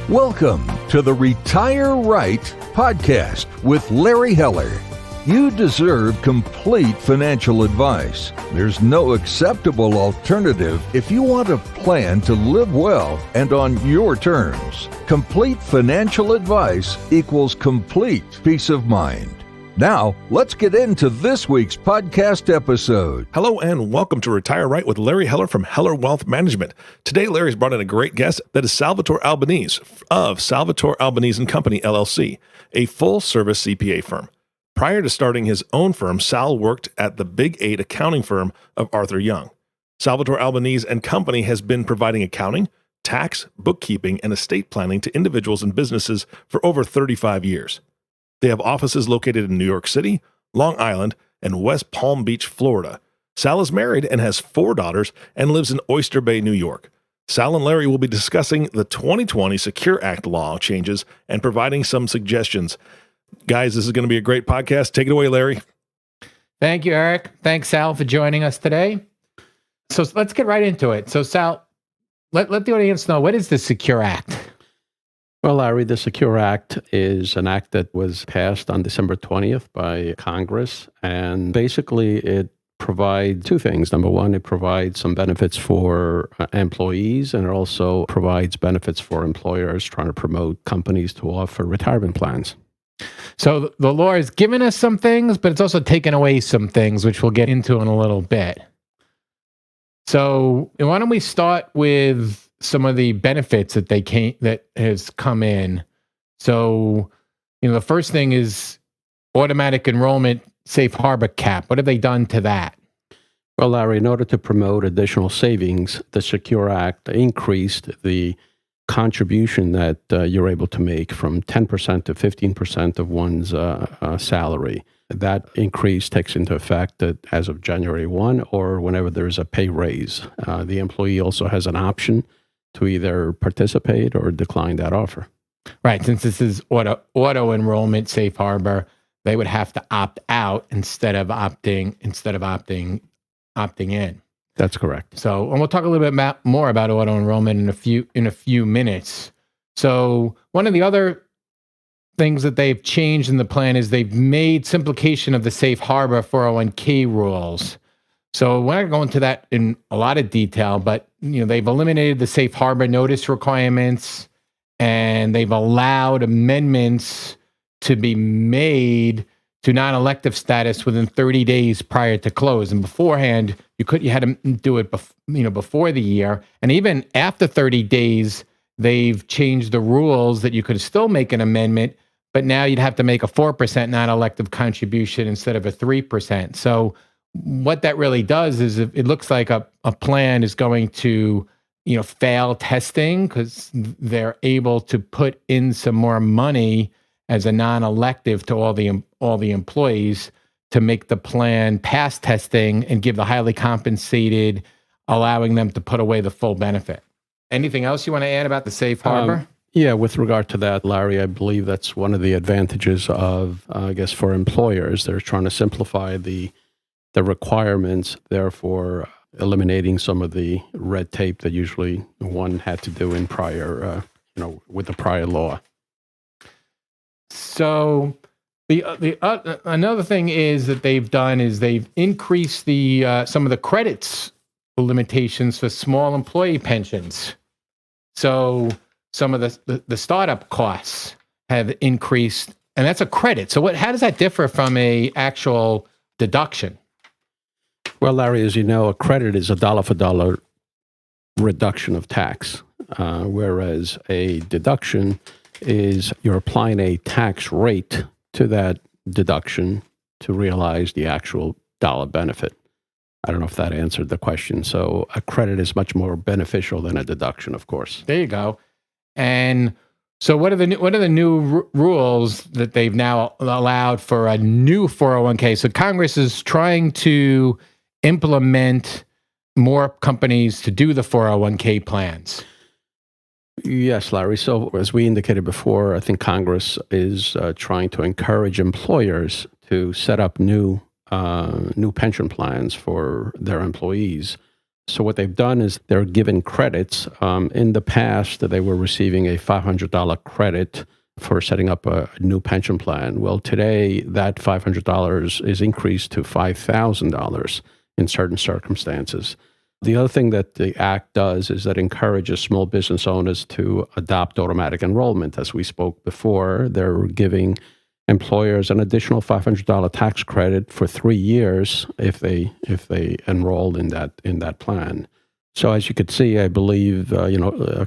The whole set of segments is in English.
Welcome to the Retire Right podcast with Larry Heller. You deserve complete financial advice. There's no acceptable alternative if you want a plan to live well and on your terms. Complete financial advice equals complete peace of mind. Now, let's get into this week's podcast episode. Hello and welcome to Retire Right with Larry Heller from Heller Wealth Management. Today, Larry's brought in a great guest that is Salvatore Albanese of Salvatore Albanese Company LLC, a full-service CPA firm. Prior to starting his own firm, Sal worked at the Big 8 accounting firm of Arthur Young. Salvatore Albanese and Company has been providing accounting, tax, bookkeeping, and estate planning to individuals and businesses for over 35 years. They have offices located in New York City, Long Island, and West Palm Beach, Florida. Sal is married and has 4 daughters and lives in Oyster Bay, New York. Sal and Larry will be discussing the 2020 Secure Act law changes and providing some suggestions. Guys, this is going to be a great podcast. Take it away, Larry. Thank you, Eric. Thanks, Sal, for joining us today. So let's get right into it. So, Sal, let the audience know, what is the Secure Act? Well, Larry, the Secure Act is an act that was passed on December 20th by Congress, and basically it provides 2 things. Number one, it provides some benefits for employees, and it also provides benefits for employers trying to promote companies to offer retirement plans. So the law has given us some things, but it's also taken away some things, which we'll get into in a little bit. So why don't we start with some of the benefits that has come in. So, the first thing is automatic enrollment safe harbor cap. What have they done to that? Well, Larry, in order to promote additional savings, the Secure Act increased the contribution that you're able to make from 10% to 15% of one's salary. That increase takes into effect that as of January 1 or whenever there's a pay raise. The employee also has an option to either participate or decline that offer. Right. Since this is auto enrollment safe harbor, they would have to opt out instead of opting in. That's correct. So, and we'll talk a little bit more about auto enrollment in a few minutes. So, one of the other things that they've changed in the plan is they've made simplification of the safe harbor 401k rules. So we're not going into that in a lot of detail, but they've eliminated the safe harbor notice requirements, and they've allowed amendments to be made to non-elective status within 30 days prior to close. And beforehand, you had to do it before the year, and even after 30 days, they've changed the rules that you could still make an amendment, but now you'd have to make a 4% non-elective contribution instead of a 3%. So what that really does is it looks like a plan is going to, fail testing because they're able to put in some more money as a non-elective to all the employees to make the plan pass testing and give the highly compensated, allowing them to put away the full benefit. Anything else you want to add about the safe harbor? Yeah, with regard to that, Larry, I believe that's one of the advantages of, for employers. They're trying to simplify the requirements, therefore eliminating some of the red tape that usually one had to do in prior, with the prior law. So another thing is that they've done is they've increased the some of the credits limitations for small employee pensions. So some of the startup costs have increased, and that's a credit. So how does that differ from a actual deduction? Well, Larry, as you know, a credit is a dollar-for-dollar reduction of tax, whereas a deduction is you're applying a tax rate to that deduction to realize the actual dollar benefit. I don't know if that answered the question. So a credit is much more beneficial than a deduction, of course. There you go. And so what are the new rules that they've now allowed for a new 401k? So Congress is trying to implement more companies to do the 401k plans. Yes, Larry. So as we indicated before, I think Congress is trying to encourage employers to set up new pension plans for their employees. So what they've done is they're given credits. In the past, they were receiving a $500 credit for setting up a new pension plan. Well, today, that $500 is increased to $5,000 in certain circumstances. The other thing that the Act does is that encourages small business owners to adopt automatic enrollment. As we spoke before, they're giving employers an additional $500 tax credit for 3 years if they enrolled in that plan. So as you could see, I believe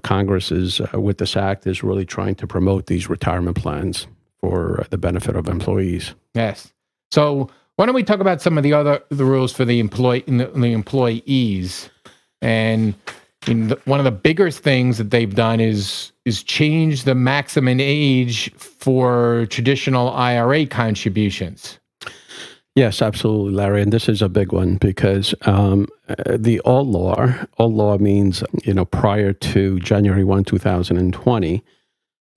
Congress is with this act is really trying to promote these retirement plans for the benefit of employees. Yes. So why don't we talk about some of the rules for the employees? And one of the biggest things that they've done is change the maximum age for traditional IRA contributions. Yes, absolutely, Larry. And this is a big one because the old law means, prior to January 1, 2020,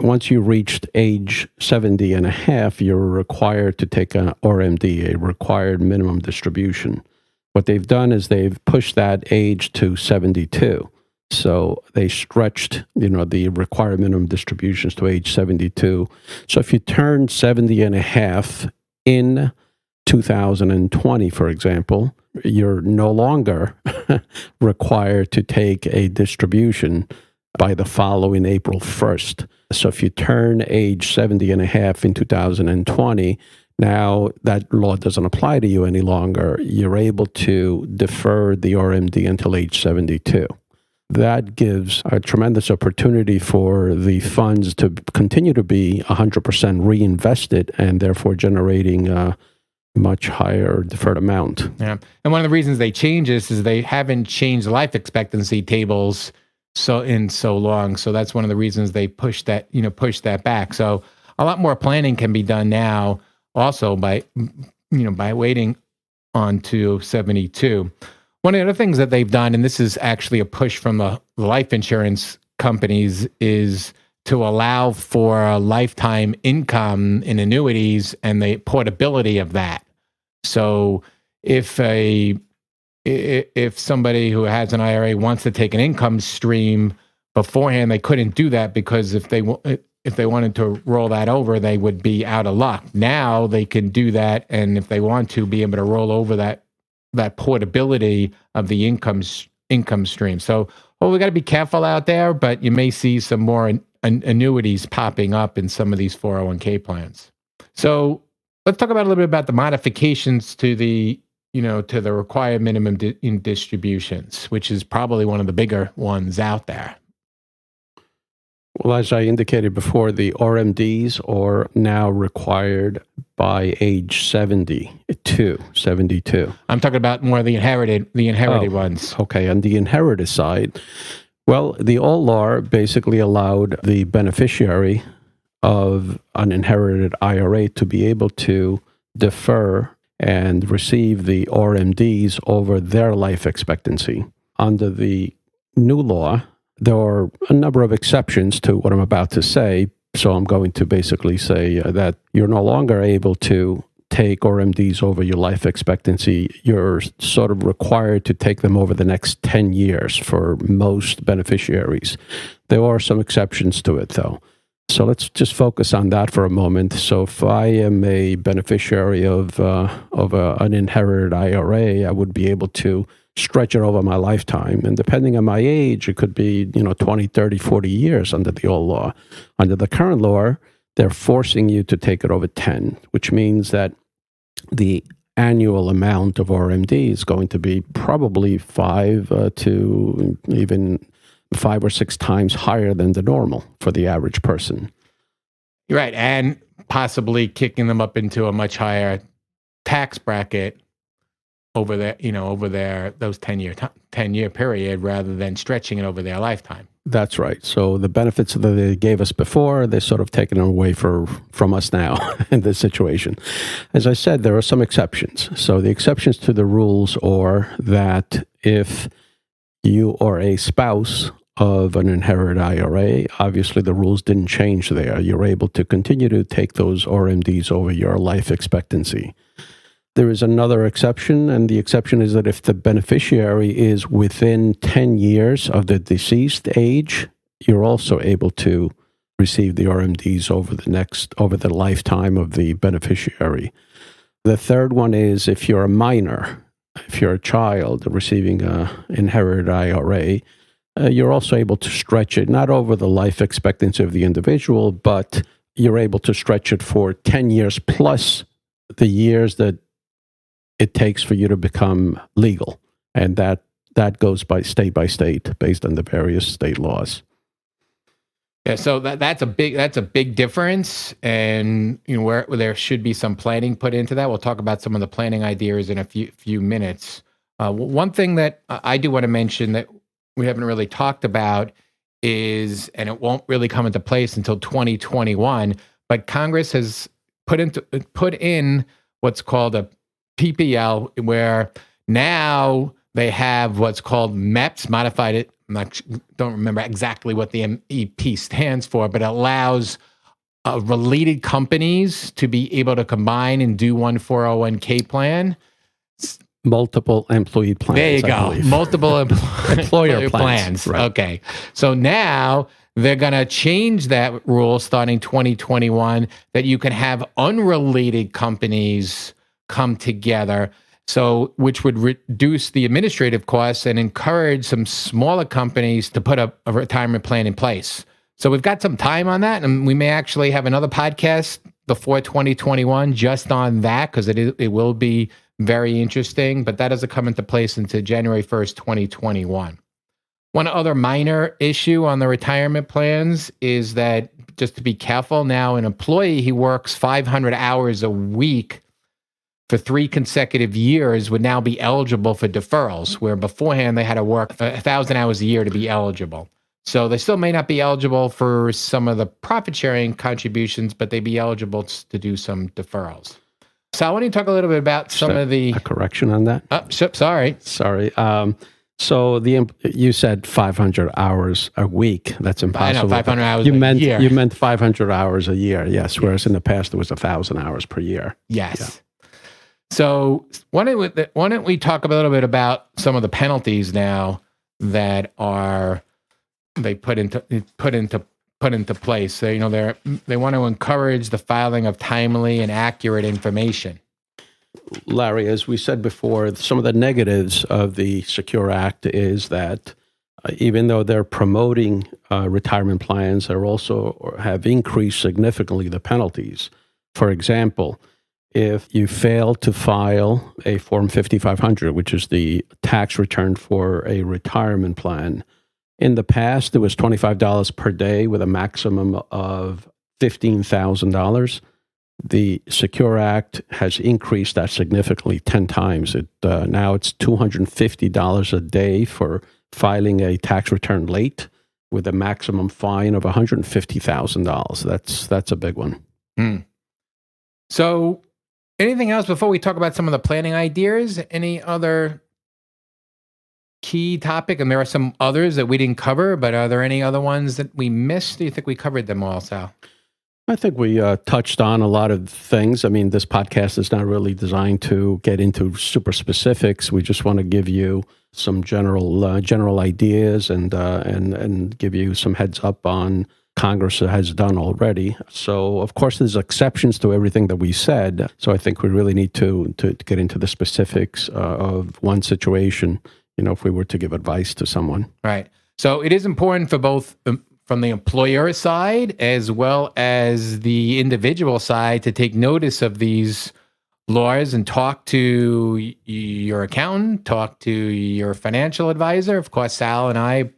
once you reached age 70 and a half, you're required to take an RMD, a required minimum distribution. What they've done is they've pushed that age to 72. So they stretched, the required minimum distributions to age 72. So if you turn 70 and a half in 2020, for example, you're no longer required to take a distribution by the following April 1st. So if you turn age 70 and a half in 2020, now that law doesn't apply to you any longer. You're able to defer the RMD until age 72. That gives a tremendous opportunity for the funds to continue to be 100% reinvested and therefore generating a much higher deferred amount. Yeah. And one of the reasons they change this is they haven't changed the life expectancy tables so long. So that's one of the reasons they push that back. So a lot more planning can be done now also by waiting on to 72. One of the other things that they've done, and this is actually a push from the life insurance companies, is to allow for a lifetime income in annuities and the portability of that. So if somebody who has an IRA wants to take an income stream beforehand, they couldn't do that because if they wanted to roll that over, they would be out of luck. Now they can do that, and if they want to, be able to roll over that portability of the income stream. So, we got to be careful out there, but you may see some more annuities popping up in some of these 401k plans. So let's talk about a little bit about the modifications to the required minimum distributions, which is probably one of the bigger ones out there. Well, as I indicated before, the RMDs are now required by age 72. I'm talking about more of the inherited ones. Okay, on the inherited side, well, the old law basically allowed the beneficiary of an inherited IRA to be able to defer and receive the RMDs over their life expectancy. Under the new law, there are a number of exceptions to what I'm about to say. So I'm going to basically say that you're no longer able to take RMDs over your life expectancy. You're sort of required to take them over the next 10 years for most beneficiaries. There are some exceptions to it, though. So let's just focus on that for a moment. So if I am a beneficiary of an inherited IRA, I would be able to stretch it over my lifetime. And depending on my age, it could be 20, 30, 40 years under the old law. Under the current law, they're forcing you to take it over 10, which means that the annual amount of RMD is going to be probably 5 to even 5 or 6 times higher than the normal for the average person. Right, and possibly kicking them up into a much higher tax bracket over those 10-year period rather than stretching it over their lifetime. That's right. So the benefits that they gave us before, they're sort of taken away from us now in this situation. As I said, there are some exceptions. So the exceptions to the rules are that if you are a spouse of an inherited IRA, obviously the rules didn't change there. You're able to continue to take those RMDs over your life expectancy. there is another exception, and the exception is that if the beneficiary is within 10 years of the deceased age, you're also able to receive the RMDs over the lifetime of the beneficiary. The third one is if you're a minor, if you're a child receiving an inherited IRA, you're also able to stretch it, not over the life expectancy of the individual, but you're able to stretch it for 10 years plus the years that it takes for you to become legal. And that goes by state based on the various state laws. Yeah, so that's a big difference, and where there should be some planning put into that. We'll talk about some of the planning ideas in a few minutes. One thing that I do want to mention that we haven't really talked about is, and it won't really come into place until 2021, but Congress has put in what's called a PPL, where now they have what's called MEPs, modified. Don't remember exactly what the MEP stands for, but it allows related companies to be able to combine and do one 401k plan. Multiple employee plans. There you go. Multiple employer plans. Right. Okay. So now they're going to change that rule starting 2021 that you can have unrelated companies come together. So, which would reduce the administrative costs and encourage some smaller companies to put a retirement plan in place. So we've got some time on that, and we may actually have another podcast before 2021 just on that, because it will be very interesting, but that doesn't come into place until January 1st, 2021. One other minor issue on the retirement plans is that, just to be careful, now an employee, he works 500 hours a week for 3 consecutive years would now be eligible for deferrals, where beforehand they had to work 1,000 hours a year to be eligible. So they still may not be eligible for some of the profit sharing contributions, but they'd be eligible to do some deferrals. So I want to talk a little bit about some of the... A correction on that? Sorry. So you said 500 hours a week. That's impossible. I know, 500 hours a year. You meant 500 hours a year, yes, whereas in the past it was 1,000 hours per year. Yes. Yeah. So why don't we talk a little bit about some of the penalties now that they put into place? So, they want to encourage the filing of timely and accurate information. Larry, as we said before, some of the negatives of the Secure Act is that even though they're promoting retirement plans, they also have increased significantly the penalties. For example, if you fail to file a Form 5500, which is the tax return for a retirement plan, in the past it was $25 per day with a maximum of $15,000. The Secure Act has increased that significantly 10 times. Now it's $250 a day for filing a tax return late, with a maximum fine of $150,000. That's a big one. So, anything else before we talk about some of the planning ideas? Any other key topic? And there are some others that we didn't cover, but are there any other ones that we missed? Do you think we covered them all, Sal? I think we touched on a lot of things. I mean, this podcast is not really designed to get into super specifics. We just want to give you some general ideas and give you some heads up on Congress has done already. So, of course, there's exceptions to everything that we said. So I think we really need to get into the specifics of one situation, if we were to give advice to someone. Right. So it is important for both from the employer side as well as the individual side to take notice of these laws and talk to your accountant, talk to your financial advisor. Of course, Sal and I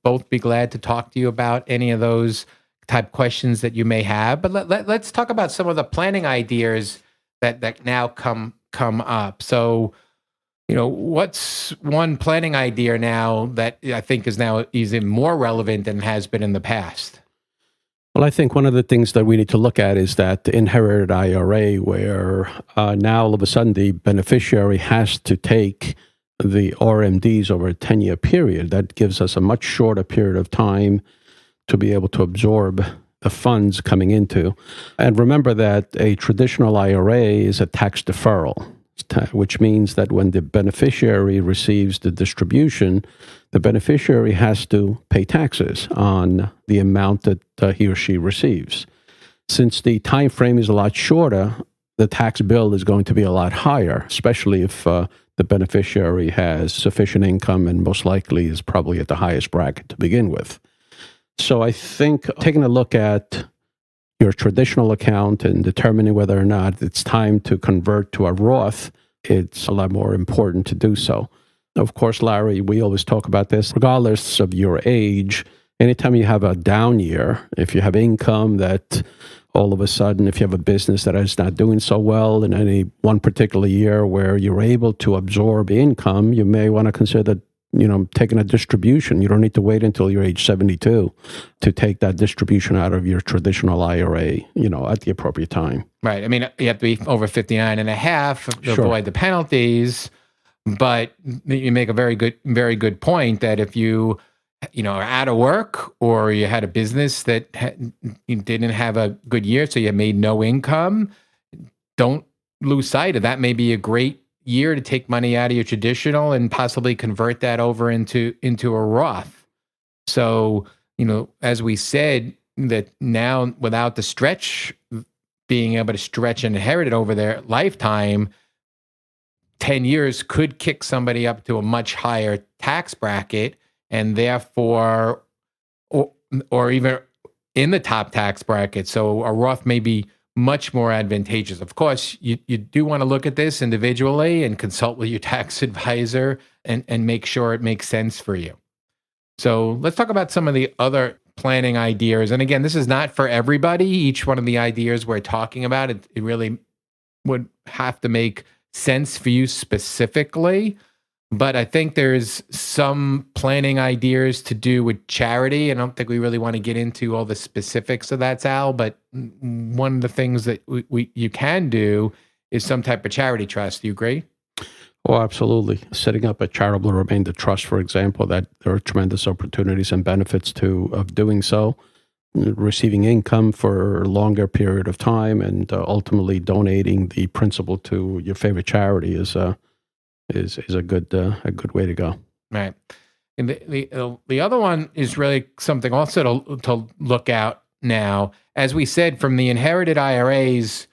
both be glad to talk to you about any of those type questions that you may have. But let's talk about some of the planning ideas that now come up. So, what's one planning idea now that I think is now even more relevant than has been in the past? Well, I think one of the things that we need to look at is that the inherited IRA, where now all of a sudden the beneficiary has to take the RMDs over a 10-year period. That gives us a much shorter period of time to be able to absorb the funds coming into. And remember that a traditional IRA is a tax deferral. which means that when the beneficiary receives the distribution, the beneficiary has to pay taxes on the amount that he or she receives. Since the time frame is a lot shorter, the tax bill is going to be a lot higher, especially if the beneficiary has sufficient income and most likely is probably at the highest bracket to begin with. So I think taking a look at your traditional account and determining whether or not it's time to convert to a Roth, it's a lot more important to do so. Of course, Larry, we always talk about this, regardless of your age, anytime you have a down year, if you have income that all of a sudden, if you have a business that is not doing so well in any one particular year where you're able to absorb income, you may want to consider taking a distribution. You don't need to wait until you're age 72 to take that distribution out of your traditional IRA, at the appropriate time. Right. I mean, you have to be over 59 and a half to avoid the penalties. But you make a very good point that if you are out of work or you had a business that you didn't have a good year, so you made no income, don't lose sight of that. May be a great year to take money out of your traditional and possibly convert that over into a Roth. So, as we said, that now without the stretch, being able to stretch and inherit it over their lifetime, 10 years could kick somebody up to a much higher tax bracket, and therefore, or even in the top tax bracket. So a Roth may be much more advantageous. Of course, you do want to look at this individually and consult with your tax advisor and make sure it makes sense for you. So let's talk about some of the other planning ideas. And again, this is not for everybody. Each one of the ideas we're talking about, it really would have to make sense for you specifically. But I think there's some planning ideas to do with charity. I don't think we really want to get into all the specifics of that, Sal, but one of the things that you can do is some type of charity trust. Do you agree? Oh, absolutely. Setting up a charitable remainder trust, for example, that there are tremendous opportunities and benefits of doing so, receiving income for a longer period of time, and ultimately donating the principal to your favorite charity is a good way to go. Right. And the other one is really something also to look out now. As we said, from the inherited IRAs,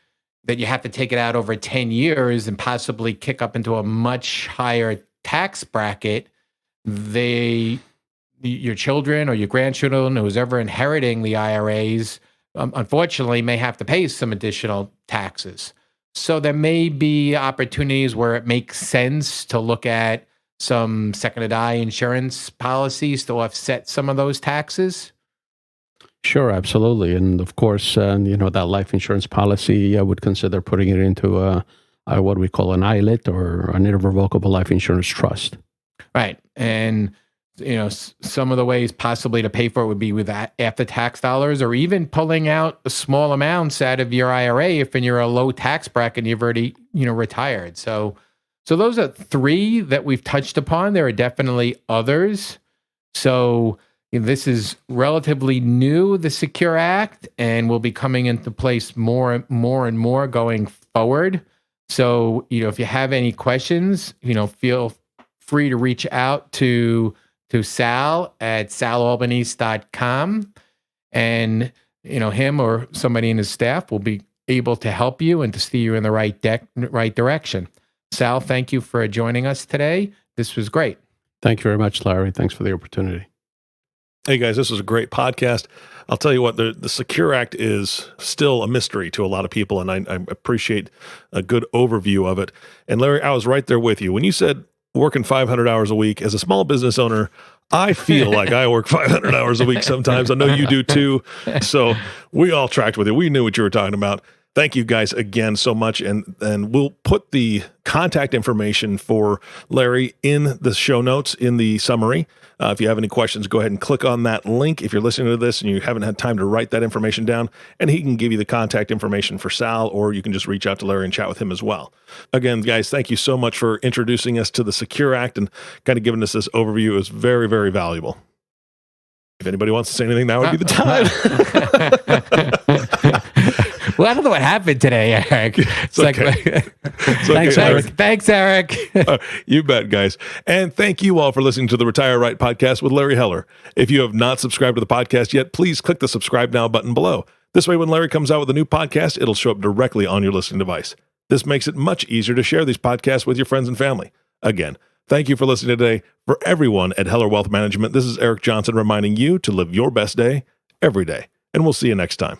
that you have to take it out over 10 years and possibly kick up into a much higher tax bracket, your children or your grandchildren, who's ever inheriting the IRAs, unfortunately may have to pay some additional taxes. So there may be opportunities where it makes sense to look at some second to die insurance policies to offset some of those taxes. Sure, absolutely. And of course, that life insurance policy, I would consider putting it into what we call an ILIT, or an irrevocable life insurance trust. Right. And some of the ways possibly to pay for it would be with after-tax dollars, or even pulling out small amounts out of your IRA if you're a low tax bracket and you've already, retired. So those are three that we've touched upon. There are definitely others. So this is relatively new, the Secure Act, and will be coming into place more and more going forward. So, if you have any questions, feel free to reach out to Sal at salalbanese.com, and him or somebody in his staff will be able to help you and to steer you in the right direction. Sal, thank you for joining us today. This was great. Thank you very much, Larry. Thanks for the opportunity. Hey guys, this was a great podcast. I'll tell you what, the Secure Act is still a mystery to a lot of people, and I appreciate a good overview of it. And Larry, I was right there with you. When you said working 500 hours a week, as a small business owner, I feel like I work 500 hours a week sometimes. I know you do too. So we all tracked with it. We knew what you were talking about. Thank you guys again so much. And we'll put the contact information for Larry in the show notes in the summary. If you have any questions, go ahead and click on that link if you're listening to this and you haven't had time to write that information down, and he can give you the contact information for Sal, or you can just reach out to Larry and chat with him as well. Again, guys, thank you so much for introducing us to the Secure Act and kind of giving us this overview. It was very, very valuable. If anybody wants to say anything, now would be the time. Well, I don't know what happened today, Eric. It's okay. Thanks, Eric. Thanks, Eric. You bet, guys. And thank you all for listening to the Retire Right podcast with Larry Heller. If you have not subscribed to the podcast yet, please click the subscribe now button below. This way, when Larry comes out with a new podcast, it'll show up directly on your listening device. This makes it much easier to share these podcasts with your friends and family. Again, thank you for listening today. For everyone at Heller Wealth Management, this is Eric Johnson reminding you to live your best day every day. And we'll see you next time.